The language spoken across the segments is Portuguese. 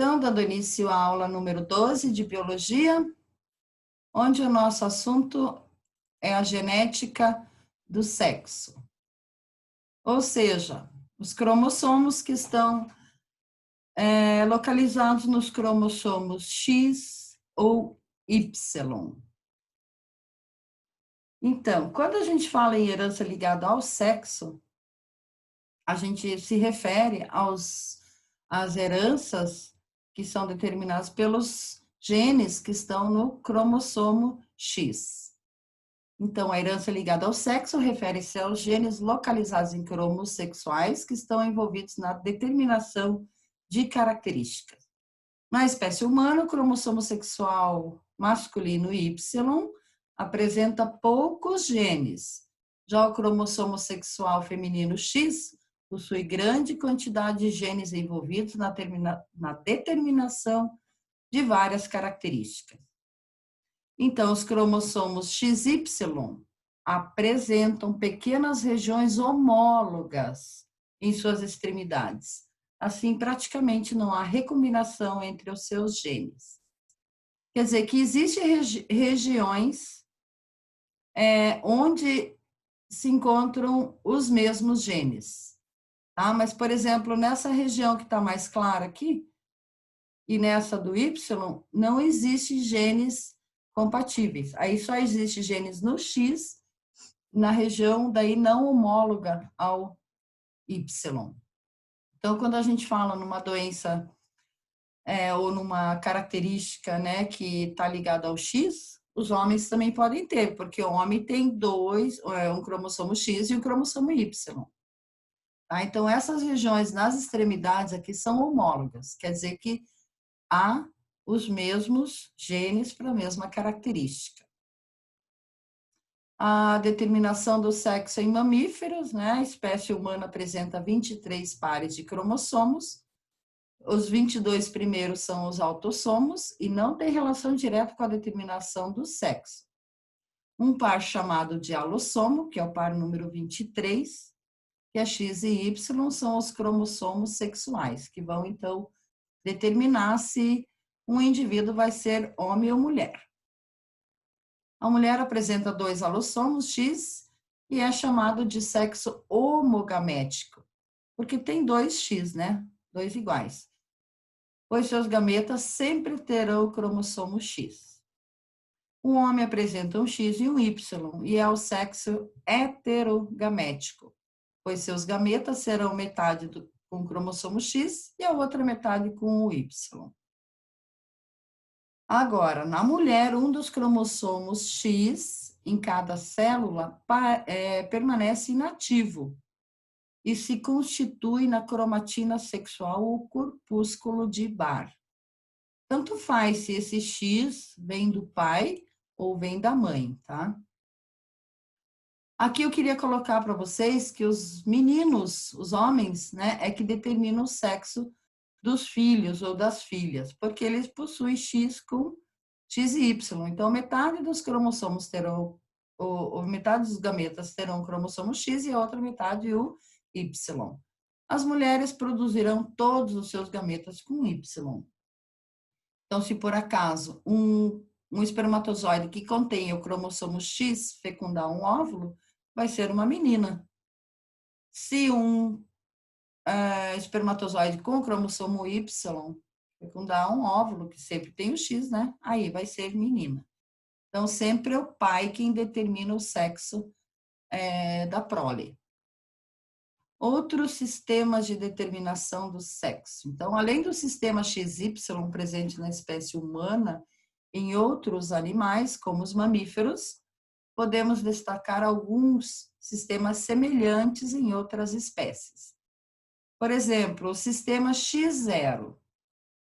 Então, dando início à aula número 12 de Biologia, onde o nosso assunto é a genética do sexo. Ou seja, os cromossomos que estão localizados nos cromossomos X ou Y. Então, quando a gente fala em herança ligada ao sexo, a gente se refere às heranças que são determinadas pelos genes que estão no cromossomo X. Então, a herança ligada ao sexo refere-se aos genes localizados em cromos sexuais que estão envolvidos na determinação de características. Na espécie humana, o cromossomo sexual masculino Y apresenta poucos genes. Já o cromossomo sexual feminino X possui grande quantidade de genes envolvidos na determinação de várias características. Então, os cromossomos XY apresentam pequenas regiões homólogas em suas extremidades. Assim, praticamente não há recombinação entre os seus genes. Quer dizer que existem regiões onde se encontram os mesmos genes. Tá? Mas, por exemplo, nessa região que está mais clara aqui, e nessa do Y, não existe genes compatíveis. Aí só existe genes no X, na região daí não homóloga ao Y. Então, quando a gente fala numa doença ou numa característica, né, que está ligada ao X, os homens também podem ter, porque o homem tem um cromossomo X e um cromossomo Y. Tá? Então, essas regiões nas extremidades aqui são homólogas, quer dizer que há os mesmos genes para a mesma característica. A determinação do sexo em mamíferos, né? A espécie humana apresenta 23 pares de cromossomos. Os 22 primeiros são os autossomos e não tem relação direta com a determinação do sexo. Um par chamado de alossomo, que é o par número 23, que é X e Y, são os cromossomos sexuais, que vão, então, determinar se um indivíduo vai ser homem ou mulher. A mulher apresenta 2 alossomos X e é chamado de sexo homogamético, porque tem 2 X, né? 2 iguais. Pois seus gametas sempre terão o cromossomo X. O homem apresenta um X e um Y e é o sexo heterogamético, pois seus gametas serão metade com o cromossomo X e a outra metade com o Y. Agora, na mulher, um dos cromossomos X em cada célula permanece inativo e se constitui na cromatina sexual ou corpúsculo de Barr. Tanto faz se esse X vem do pai ou vem da mãe, tá? Aqui eu queria colocar para vocês que os meninos, os homens, né, é que determinam o sexo dos filhos ou das filhas, porque eles possuem X com X e Y. Então, metade dos cromossomos terão, ou metade dos gametas terão o cromossomo X e a outra metade o Y. As mulheres produzirão todos os seus gametas com Y. Então, se por acaso um espermatozoide que contém o cromossomo X fecundar um óvulo, vai ser uma menina. Se um espermatozoide com o cromossomo Y fecundar um óvulo, que sempre tem o X, né? Aí vai ser menina. Então, sempre é o pai quem determina o sexo da prole. Outros sistemas de determinação do sexo. Então, além do sistema XY presente na espécie humana, em outros animais, como os mamíferos, podemos destacar alguns sistemas semelhantes em outras espécies. Por exemplo, o sistema X0.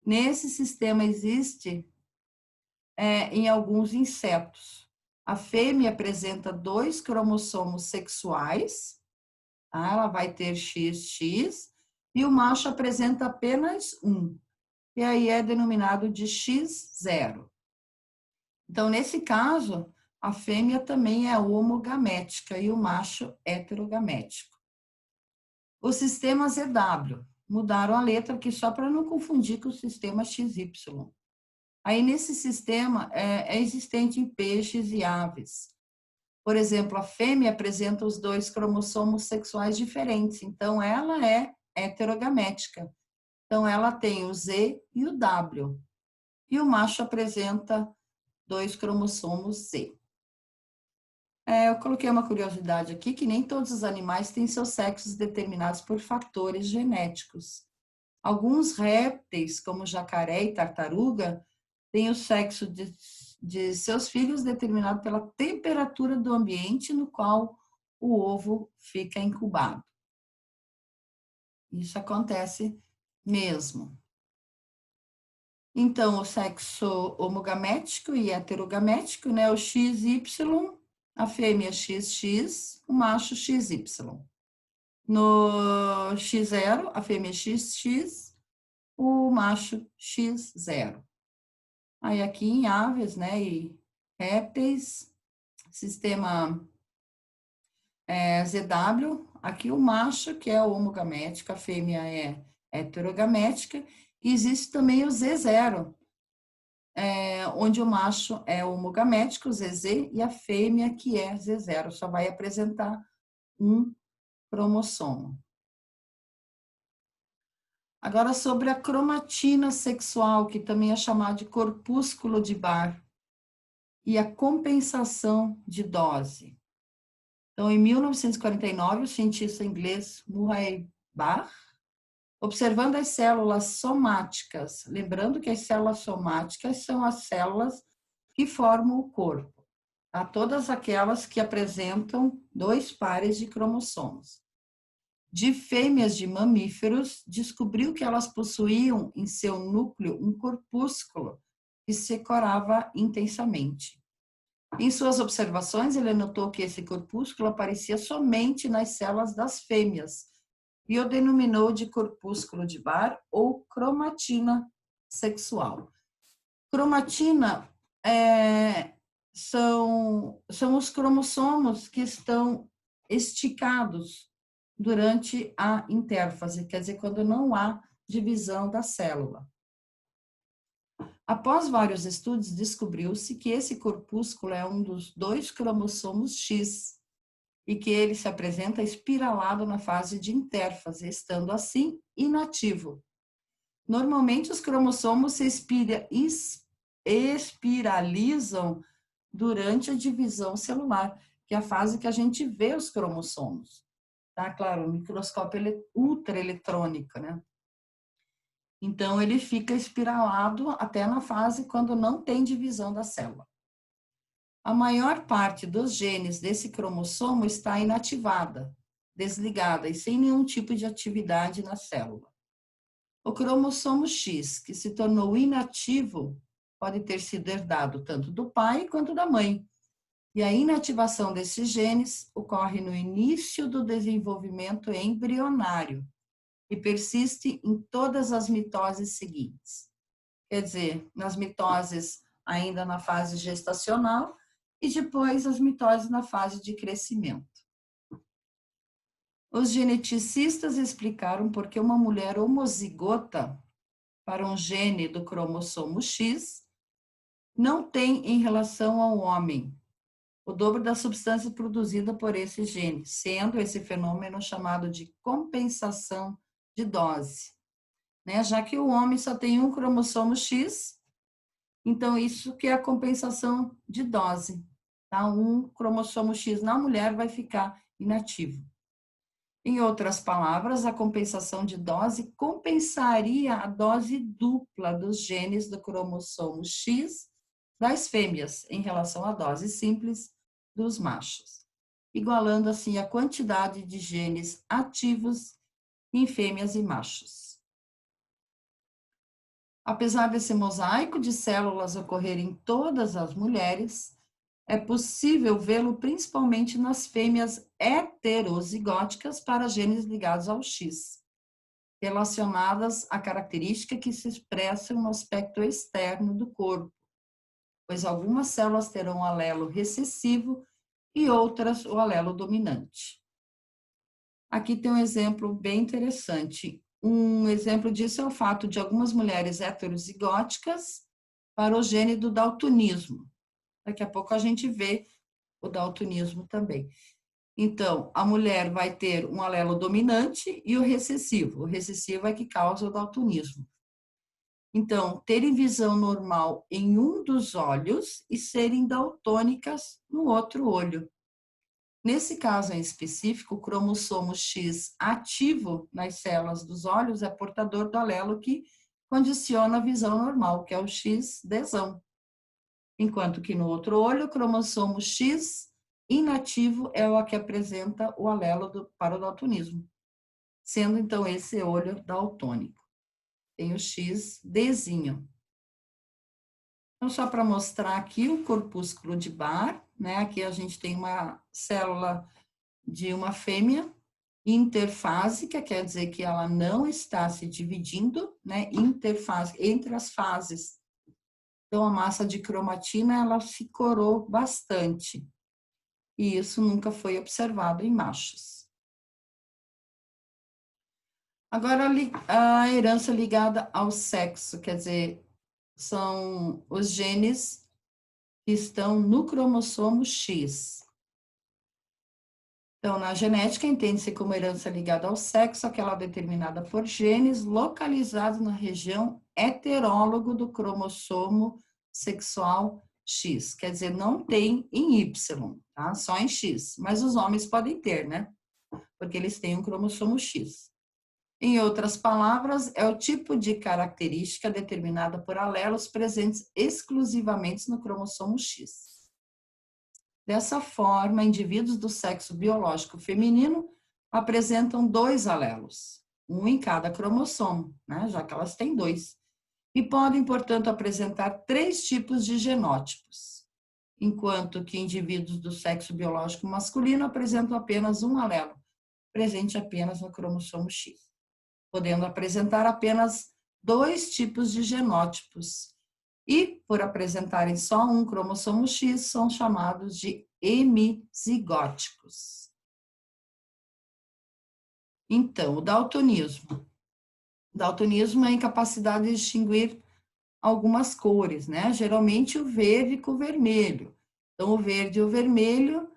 Nesse sistema existe em alguns insetos. A fêmea apresenta 2 cromossomos sexuais, tá? Ela vai ter XX, e o macho apresenta apenas 1, e aí é denominado de X0. Então, nesse caso, a fêmea também é homogamética e o macho heterogamético. O sistema ZW. mudaram a letra aqui só para não confundir com o sistema XY. Aí, nesse sistema, é existente em peixes e aves. Por exemplo, a fêmea apresenta os 2 cromossomos sexuais diferentes, então ela é heterogamética. Então, ela tem o Z e o W. E o macho apresenta 2 cromossomos Z. Eu coloquei uma curiosidade aqui, que nem todos os animais têm seus sexos determinados por fatores genéticos. Alguns répteis, como jacaré e tartaruga, têm o sexo de seus filhos determinado pela temperatura do ambiente no qual o ovo fica incubado. Isso acontece mesmo. Então, o sexo homogamético e heterogamético, né? O XY, a fêmea XX, o macho XY. No X0, a fêmea XX, o macho X0. Aí aqui em aves, né, e répteis, sistema ZW, aqui o macho, que é o homogamético, a fêmea é heterogamética, e existe também o Z0, onde o macho é homogamético, ZZ, e a fêmea, que é Z0, só vai apresentar um cromossomo. Agora, sobre a cromatina sexual, que também é chamada de corpúsculo de Barr, e a compensação de dose. Então, em 1949, o cientista inglês Murray Barr, observando as células somáticas, lembrando que as células somáticas são as células que formam o corpo, tá? Todas aquelas que apresentam 2 pares de cromossomos. De fêmeas de mamíferos, descobriu que elas possuíam em seu núcleo um corpúsculo que se corava intensamente. Em suas observações, ele notou que esse corpúsculo aparecia somente nas células das fêmeas e o denominou de corpúsculo de Barr ou cromatina sexual. Cromatina são os cromossomos que estão esticados durante a intérfase, quer dizer, quando não há divisão da célula. Após vários estudos, descobriu-se que esse corpúsculo é um dos 2 cromossomos X e que ele se apresenta espiralado na fase de intérfase, estando assim inativo. Normalmente, os cromossomos se espiralizam durante a divisão celular, que é a fase que a gente vê os cromossomos. Tá? Claro, o microscópio ultraeletrônico, né? Então, ele fica espiralado até na fase quando não tem divisão da célula. A maior parte dos genes desse cromossomo está inativada, desligada e sem nenhum tipo de atividade na célula. O cromossomo X, que se tornou inativo, pode ter sido herdado tanto do pai quanto da mãe. E a inativação desses genes ocorre no início do desenvolvimento embrionário e persiste em todas as mitoses seguintes. Quer dizer, nas mitoses ainda na fase gestacional e depois as mitoses na fase de crescimento. Os geneticistas explicaram por que uma mulher homozigota para um gene do cromossomo X não tem em relação ao homem o dobro da substância produzida por esse gene, sendo esse fenômeno chamado de compensação de dose. Né? Já que o homem só tem um cromossomo X, então isso que é a compensação de dose. Tá? Um cromossomo X na mulher vai ficar inativo. Em outras palavras, a compensação de dose compensaria a dose dupla dos genes do cromossomo X das fêmeas em relação à dose simples dos machos, igualando assim a quantidade de genes ativos em fêmeas e machos. Apesar desse mosaico de células ocorrer em todas as mulheres, é possível vê-lo principalmente nas fêmeas heterozigóticas para genes ligados ao X, relacionadas à característica que se expressa no aspecto externo do corpo, pois algumas células terão o alelo recessivo e outras o alelo dominante. Aqui tem um exemplo bem interessante. Um exemplo disso é o fato de algumas mulheres heterozigóticas para o gene do daltonismo. Daqui a pouco a gente vê o daltonismo também. Então, a mulher vai ter um alelo dominante e o recessivo. O recessivo é que causa o daltonismo. Então, terem visão normal em um dos olhos e serem daltônicas no outro olho. Nesse caso em específico, o cromossomo X ativo nas células dos olhos é portador do alelo que condiciona a visão normal, que é o X desão. Enquanto que no outro olho, o cromossomo X inativo é o que apresenta o alelo para o daltonismo, sendo então esse olho daltônico. Tem o X Dzinho. Então, só para mostrar aqui o corpúsculo de Barr, né? Aqui a gente tem uma célula de uma fêmea interfásica, quer dizer que ela não está se dividindo, né? Interfase, entre as fases. Então, a massa de cromatina, ela se corou bastante. E isso nunca foi observado em machos. Agora, a herança ligada ao sexo, quer dizer, são os genes que estão no cromossomo X. Então, na genética, entende-se como herança ligada ao sexo, aquela determinada por genes localizados na região heterólogo do cromossomo sexual X. Quer dizer, não tem em Y, tá? Só em X. Mas os homens podem ter, né? Porque eles têm um cromossomo X. Em outras palavras, é o tipo de característica determinada por alelos presentes exclusivamente no cromossomo X. Dessa forma, indivíduos do sexo biológico feminino apresentam 2 alelos, um em cada cromossomo, né, já que elas têm 2, e podem, portanto, apresentar 3 tipos de genótipos, enquanto que indivíduos do sexo biológico masculino apresentam apenas um alelo, presente apenas no cromossomo X, podendo apresentar apenas 2 tipos de genótipos, e, por apresentarem só um cromossomo X, são chamados de hemizigóticos. Então, o daltonismo. O daltonismo é a incapacidade de distinguir algumas cores, né? Geralmente o verde com o vermelho. Então, o verde e o vermelho,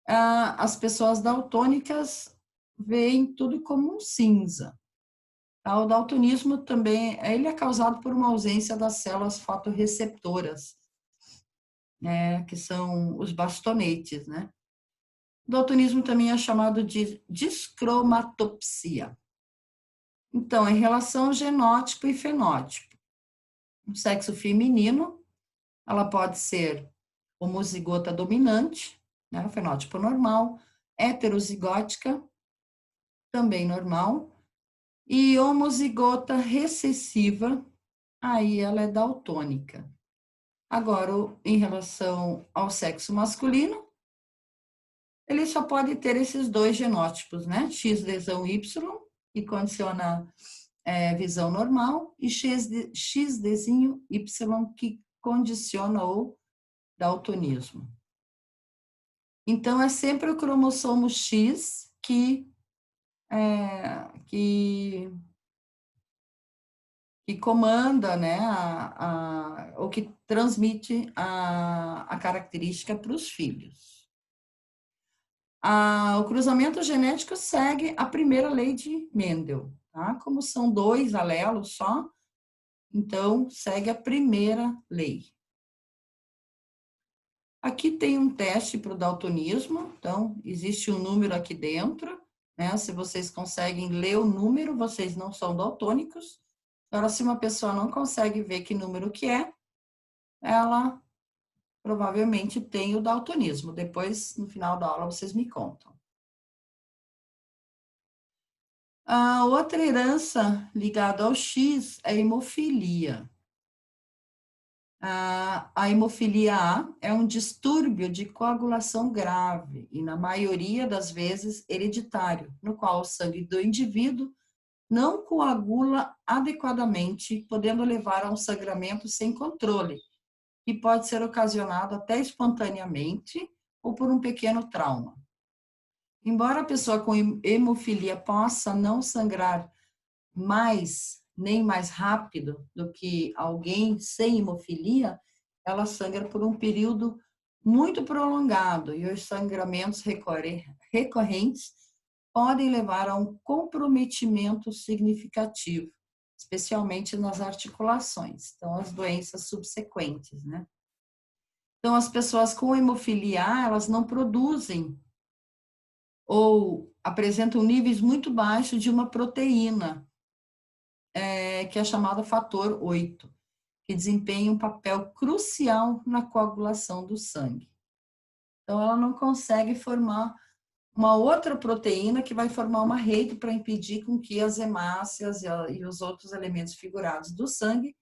as pessoas daltônicas veem tudo como um cinza. O daltonismo também, ele é causado por uma ausência das células fotorreceptoras, né, que são os bastonetes, né? O daltonismo também é chamado de discromatopsia. Então, em relação ao genótipo e fenótipo, o sexo feminino, ela pode ser homozigota dominante, né, o fenótipo normal, heterozigótica, também normal, e homozigota recessiva, aí ela é daltônica. Agora, em relação ao sexo masculino, ele só pode ter esses 2 genótipos, né? X lesão Y, que condiciona visão normal, e XDzinho Y, que condiciona o daltonismo. Então, é sempre o cromossomo X que comanda, né, ou que transmite a característica para os filhos. O cruzamento genético segue a primeira lei de Mendel, tá? Como são 2 alelos só, então segue a primeira lei. Aqui tem um teste para o daltonismo, então existe um número aqui dentro, né? Se vocês conseguem ler o número, vocês não são daltônicos. Agora, se uma pessoa não consegue ver que número que é, ela provavelmente tem o daltonismo. Depois, no final da aula, vocês me contam. A outra herança ligada ao X é a hemofilia. A hemofilia A é um distúrbio de coagulação grave e, na maioria das vezes, hereditário, no qual o sangue do indivíduo não coagula adequadamente, podendo levar a um sangramento sem controle, que pode ser ocasionado até espontaneamente ou por um pequeno trauma. Embora a pessoa com hemofilia possa não sangrar mais, nem mais rápido do que alguém sem hemofilia, ela sangra por um período muito prolongado e os sangramentos recorrentes podem levar a um comprometimento significativo, especialmente nas articulações. Então, as doenças subsequentes, né? Então, as pessoas com hemofilia A, elas não produzem ou apresentam níveis muito baixos de uma proteína, que é chamada fator 8, que desempenha um papel crucial na coagulação do sangue. Então, ela não consegue formar uma outra proteína que vai formar uma rede para impedir com que as hemácias e os outros elementos figurados do sangue,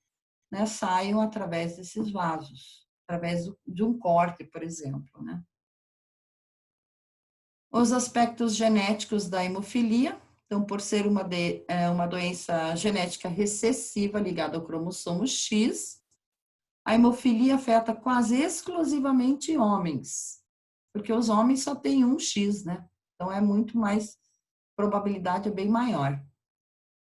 né, saiam através desses vasos, através de um corte, por exemplo, né? Os aspectos genéticos da hemofilia, então, por ser uma doença genética recessiva ligada ao cromossomo X, a hemofilia afeta quase exclusivamente homens, porque os homens só têm um X, né? Então, é muito mais, probabilidade é bem maior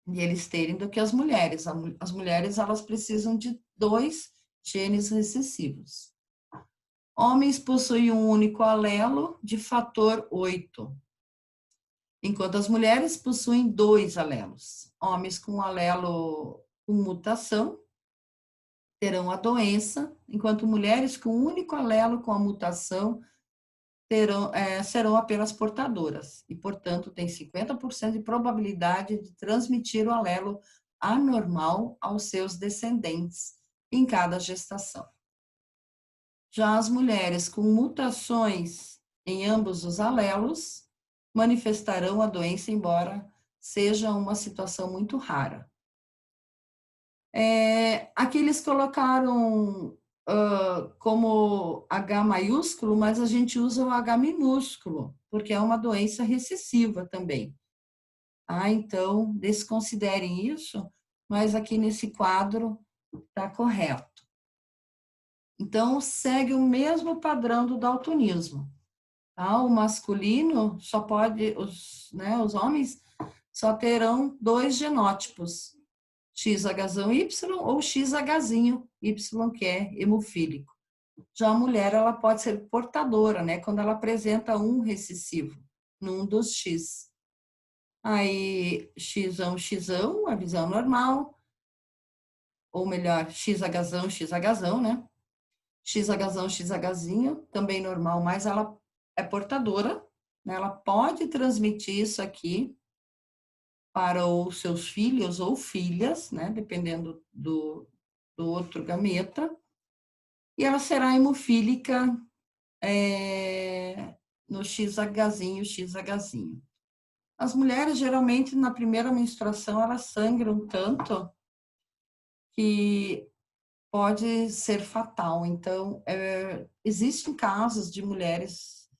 de eles terem do que as mulheres. As mulheres, elas precisam de 2 genes recessivos. Homens possuem um único alelo de fator 8, enquanto as mulheres possuem 2 alelos. Homens com alelo com mutação terão a doença, enquanto mulheres com um único alelo com a mutação serão apenas portadoras e, portanto, têm 50% de probabilidade de transmitir o alelo anormal aos seus descendentes em cada gestação. Já as mulheres com mutações em ambos os alelos manifestarão a doença, embora seja uma situação muito rara. Aqui eles colocaram como H maiúsculo, mas a gente usa o H minúsculo, porque é uma doença recessiva também. Então, desconsiderem isso, mas aqui nesse quadro está correto. Então, segue o mesmo padrão do daltonismo. O masculino só pode, os homens só terão 2 genótipos, XHY ou XHzinho Y, que é hemofílico. Já a mulher, ela pode ser portadora, né, quando ela apresenta um recessivo, num dos X. Aí, Xão, a visão normal, ou melhor, XHzão, né? XHzinho, também normal, mas ela é portadora, né? Ela pode transmitir isso aqui para os seus filhos ou filhas, né? Dependendo do outro gameta, e ela será hemofílica no XHzinho. As mulheres, geralmente, na primeira menstruação, elas sangram tanto que pode ser fatal. Então, existem casos de mulheres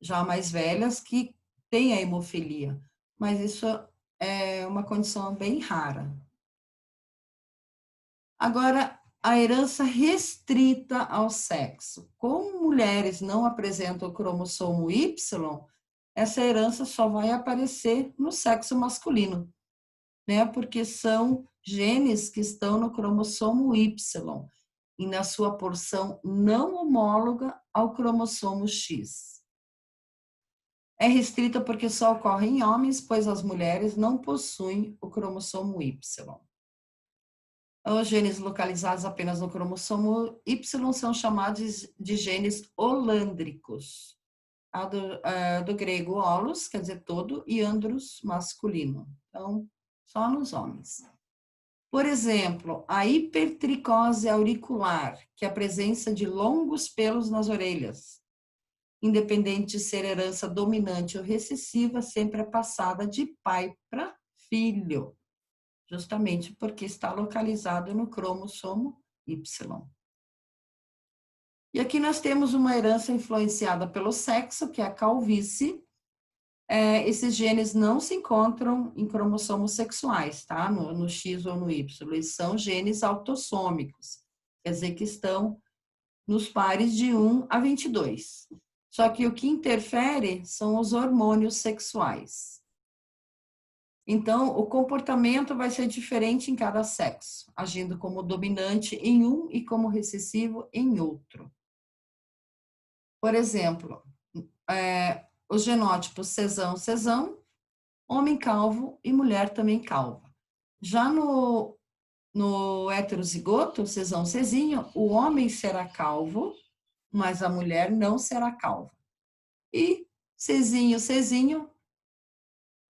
já mais velhas que têm a hemofilia, mas isso é uma condição bem rara. Agora, a herança restrita ao sexo. Como mulheres não apresentam o cromossomo Y, essa herança só vai aparecer no sexo masculino, né? Porque são genes que estão no cromossomo Y e na sua porção não homóloga ao cromossomo X. É restrita porque só ocorre em homens, pois as mulheres não possuem o cromossomo Y. Os genes localizados apenas no cromossomo Y são chamados de genes holândricos. Do grego holos, quer dizer todo, e andros, masculino. Então, só nos homens. Por exemplo, a hipertricose auricular, que é a presença de longos pelos nas orelhas, independente de ser herança dominante ou recessiva, sempre é passada de pai para filho, justamente porque está localizado no cromossomo Y. E aqui nós temos uma herança influenciada pelo sexo, que é a calvície. Esses genes não se encontram em cromossomos sexuais, tá? No X ou no Y. Eles são genes autossômicos, quer dizer que estão nos pares de 1 a 22. Só que o que interfere são os hormônios sexuais. Então, o comportamento vai ser diferente em cada sexo, agindo como dominante em um e como recessivo em outro. Por exemplo, os genótipos cesão, homem calvo e mulher também calva. Já no heterozigoto, cesinho, o homem será calvo, mas a mulher não será calva. E cesinho,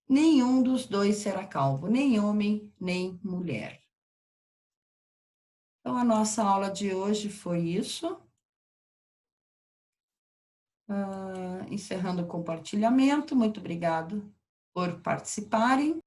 nenhum dos dois será calvo, nem homem, nem mulher. Então, a nossa aula de hoje foi isso. Encerrando o compartilhamento, muito obrigado por participarem.